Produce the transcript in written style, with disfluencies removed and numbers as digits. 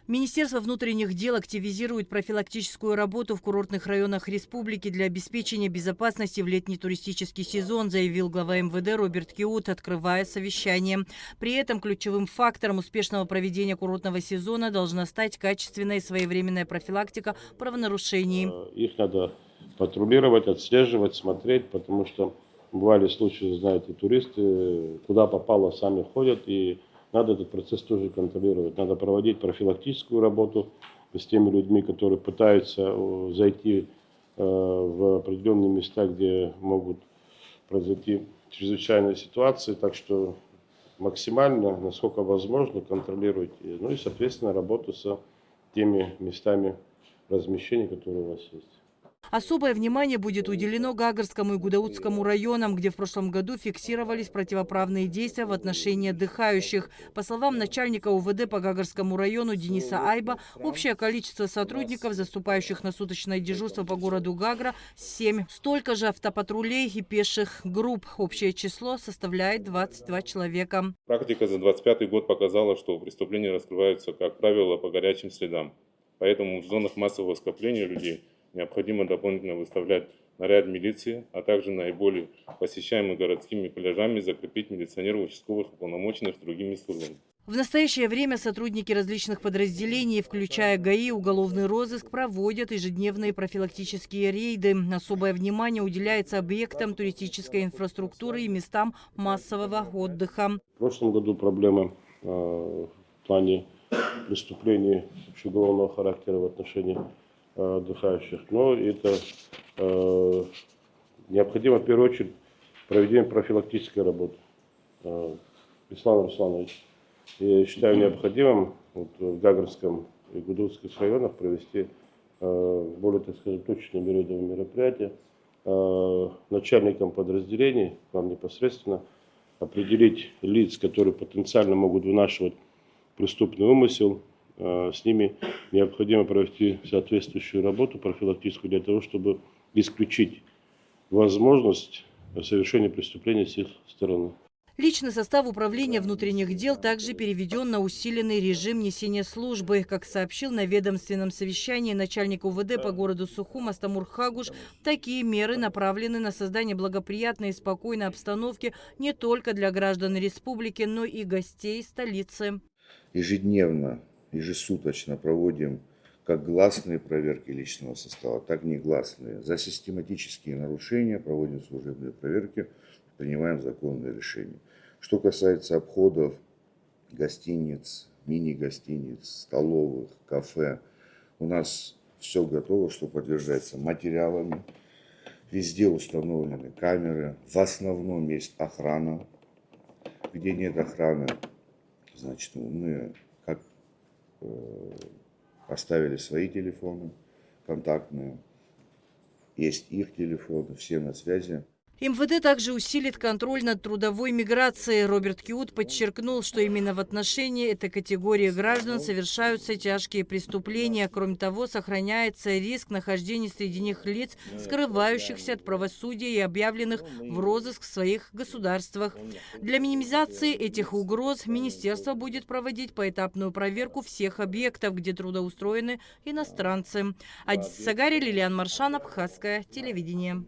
Министерство внутренних дел активизирует профилактическую работу в курортных районах республики для обеспечения безопасности в летний туристический сезон, заявил глава МВД Роберт Киут, открывая совещание. При этом ключевым фактором успешного проведения курортного сезона должна стать качественная и своевременная профилактика правонарушений. Их надо патрулировать, отслеживать, смотреть, потому что бывали случаи, знаете, туристы куда попало сами ходят, и надо этот процесс тоже контролировать. Надо проводить профилактическую работу с теми людьми, которые пытаются зайти в определенные места, где могут произойти чрезвычайные ситуации. Так что максимально, насколько возможно, контролируйте. Ну и, соответственно, работу с теми местами размещения, которые у вас есть. Особое внимание будет уделено Гагарскому и Гудаутскому районам, где в прошлом году фиксировались противоправные действия в отношении отдыхающих. По словам начальника УВД по Гагарскому району Дениса Айба, общее количество сотрудников, заступающих на суточное дежурство по городу Гагра, 7. Столько же автопатрулей и пеших групп. Общее число составляет 22 человека. Практика за 2025 год показала, что преступления раскрываются, как правило, по горячим следам. Поэтому в зонах массового скопления людей необходимо дополнительно выставлять наряд милиции, а также наиболее посещаемыми городскими пляжами закрепить милиционеров, участковых уполномоченных другими службами. В настоящее время сотрудники различных подразделений, включая ГАИ, уголовный розыск, проводят ежедневные профилактические рейды. Особое внимание уделяется объектам туристической инфраструктуры и местам массового отдыха. В прошлом году проблемы в плане преступлений общеуголовного характера в отношении отдыхающих. Но это необходимо в первую очередь проведение профилактической работы. Беслан Русланович, я считаю необходимым в Гагарском и Гудаутских районах провести более, так сказать, точные мероприятия. Начальникам подразделений, вам непосредственно, определить лиц, которые потенциально могут вынашивать преступный умысел. С ними необходимо провести соответствующую работу профилактическую для того, чтобы исключить возможность совершения преступления с их стороны. Личный состав управления внутренних дел также переведен на усиленный режим несения службы. Как сообщил на ведомственном совещании начальник УВД по городу Сухум Астамур Хагуш, такие меры направлены на создание благоприятной и спокойной обстановки не только для граждан республики, но и гостей столицы. Ежедневно, ежесуточно проводим как гласные проверки личного состава, так и негласные. За систематические нарушения проводим служебные проверки, принимаем законные решения. Что касается обходов гостиниц, мини-гостиниц, столовых, кафе, у нас все готово, что подтверждается материалами. Везде установлены камеры, в основном есть охрана. Где нет охраны, значит, мы оставили свои телефоны контактные, есть их телефоны, все на связи. МВД также усилит контроль над трудовой миграцией. Роберт Киут подчеркнул, что именно в отношении этой категории граждан совершаются тяжкие преступления. Кроме того, сохраняется риск нахождения среди них лиц, скрывающихся от правосудия и объявленных в розыск в своих государствах. Для минимизации этих угроз министерство будет проводить поэтапную проверку всех объектов, где трудоустроены иностранцы. Адис Сагари, Лилиан Маршан, Абхазское телевидение.